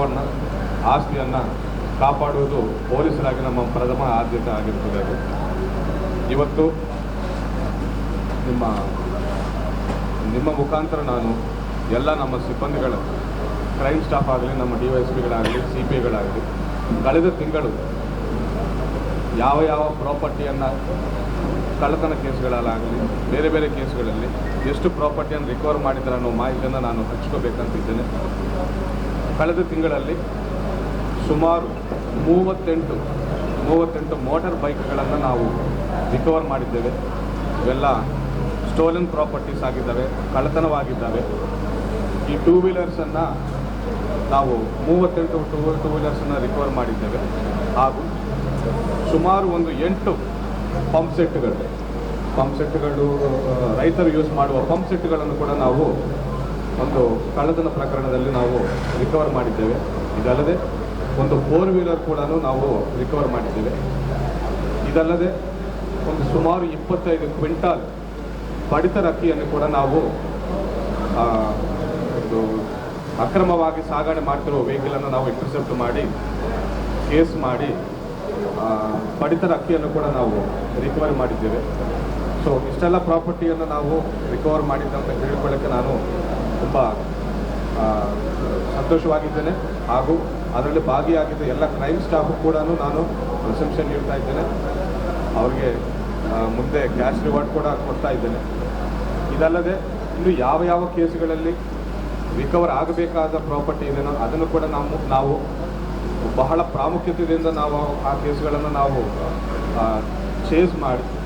ಬಡವರನ್ನ ಆಸ್ತಿಯನ್ನು ಕಾಪಾಡುವುದು ಪೊಲೀಸರಾಗಿ ನಮ್ಮ ಪ್ರಥಮ ಆದ್ಯತೆ ಆಗಿರ್ತದೆ. ಅದು ಇವತ್ತು ನಿಮ್ಮ ಮುಖಾಂತರ ನಾನು ಎಲ್ಲ ನಮ್ಮ ಸಿಬ್ಬಂದಿಗಳ ಕ್ರೈಮ್ ಸ್ಟಾಫ್ ಆಗಲಿ, ನಮ್ಮ DYSPಗಳಾಗಲಿ, CPIಗಳಾಗಲಿ ಕಳೆದ ತಿಂಗಳು ಯಾವ ಪ್ರಾಪರ್ಟಿಯನ್ನು ಕಳ್ಳತನ ಕೇಸ್ಗಳಲ್ಲಾಗಲಿ ಬೇರೆ ಬೇರೆ ಕೇಸ್ಗಳಲ್ಲಿ ಎಷ್ಟು ಪ್ರಾಪರ್ಟಿಯನ್ನು ರಿಕವರ್ ಮಾಡಿದ್ದಾರೆ ಅನ್ನೋ ಮಾಹಿತಿಯನ್ನು ನಾನು ಹಂಚ್ಕೋಬೇಕಂತಿದ್ದೇನೆ. ಕಳೆದ ತಿಂಗಳಲ್ಲಿ ಸುಮಾರು 38 ಮೋಟಾರ್ ಬೈಕ್ಗಳನ್ನು ನಾವು ರಿಕವರ್ ಮಾಡಿದ್ದೇವೆ. ಇವೆಲ್ಲ ಸ್ಟೋಲನ್ ಪ್ರಾಪರ್ಟೀಸ್ ಆಗಿದ್ದಾವೆ, ಕಳ್ಳತನವಾಗಿದ್ದಾವೆ. ಈ ಟೂ ವೀಲರ್ಸನ್ನು ನಾವು 38 ಟೂ ವೀಲರ್ಸನ್ನು ರಿಕವರ್ ಮಾಡಿದ್ದೇವೆ. ಹಾಗೂ ಸುಮಾರು 8 ಪಂಪ್ ಸೆಟ್ಗಳು ರೈತರು ಯೂಸ್ ಮಾಡುವ ಪಂಪ್ ಸೆಟ್ಗಳನ್ನು ಕೂಡ ನಾವು ಒಂದು ಕಳ್ಳತನ ಪ್ರಕರಣದಲ್ಲಿ ನಾವು ರಿಕವರ್ ಮಾಡಿದ್ದೇವೆ. ಇದಲ್ಲದೆ ಒಂದು 4 ವೀಲರ್ ಕೂಡ ನಾವು ರಿಕವರ್ ಮಾಡಿದ್ದೇವೆ. ಇದಲ್ಲದೆ ಒಂದು ಸುಮಾರು 25 ಕ್ವಿಂಟಾಲ್ ಪಡಿತರ ಅಕ್ಕಿಯನ್ನು ಕೂಡ ನಾವು ಒಂದು ಅಕ್ರಮವಾಗಿ ಸಾಗಣೆ ಮಾಡ್ತಿರುವ ವೆಹಿಕಲನ್ನು ನಾವು ಇಂಟರ್ಸೆಪ್ಟ್ ಮಾಡಿ ಕೇಸ್ ಮಾಡಿ ಪಡಿತರ ಅಕ್ಕಿಯನ್ನು ಕೂಡ ನಾವು ರಿಕವರಿ ಮಾಡಿದ್ದೇವೆ. ಸೊ ಇಷ್ಟೆಲ್ಲ ಪ್ರಾಪರ್ಟಿಯನ್ನು ನಾವು ರಿಕವರ್ ಮಾಡಿದ್ದಂತ ಹೇಳಿಕೊಳ್ಳೋಕ್ಕೆ ನಾನು ತುಂಬ ಸಂತೋಷವಾಗಿದ್ದೇನೆ. ಹಾಗೂ ಅದರಲ್ಲಿ ಭಾಗಿಯಾಗಿದ್ದ ಎಲ್ಲ ಕ್ರೈಮ್ ಸ್ಟಾಫು ಕೂಡ ನಾನು ಪ್ರಶಂಸೆ ನೀಡ್ತಾ ಇದ್ದೇನೆ. ಅವರಿಗೆ ಮುಂದೆ ಕ್ಯಾಶ್ ರಿವಾರ್ಡ್ ಕೂಡ ಕೊಡ್ತಾ ಇದ್ದೇನೆ. ಇದಲ್ಲದೆ ಇನ್ನು ಯಾವ ಕೇಸುಗಳಲ್ಲಿ ರಿಕವರ್ ಆಗಬೇಕಾದ ಪ್ರಾಪರ್ಟಿ ಇದೆಯೋ ಅದನ್ನು ಕೂಡ ನಾವು ಬಹಳ ಪ್ರಾಮುಖ್ಯತೆಯಿಂದ ನಾವು ಆ ಕೇಸುಗಳನ್ನು ನಾವು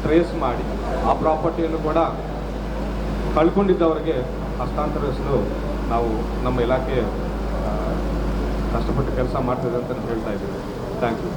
ಟ್ರೇಸ್ ಮಾಡಿ ಆ ಪ್ರಾಪರ್ಟಿಯನ್ನು ಕೂಡ ಕಳ್ಕೊಂಡಿದ್ದವರಿಗೆ ಹಸ್ತಾಂತರಿಸಲು ನಾವು ನಮ್ಮ ಇಲಾಖೆ ಕಷ್ಟಪಟ್ಟು ಕೆಲಸ ಮಾಡ್ತಿದೆ ಅಂತ ಹೇಳ್ತಾ ಇದ್ದೀವಿ. Thank you.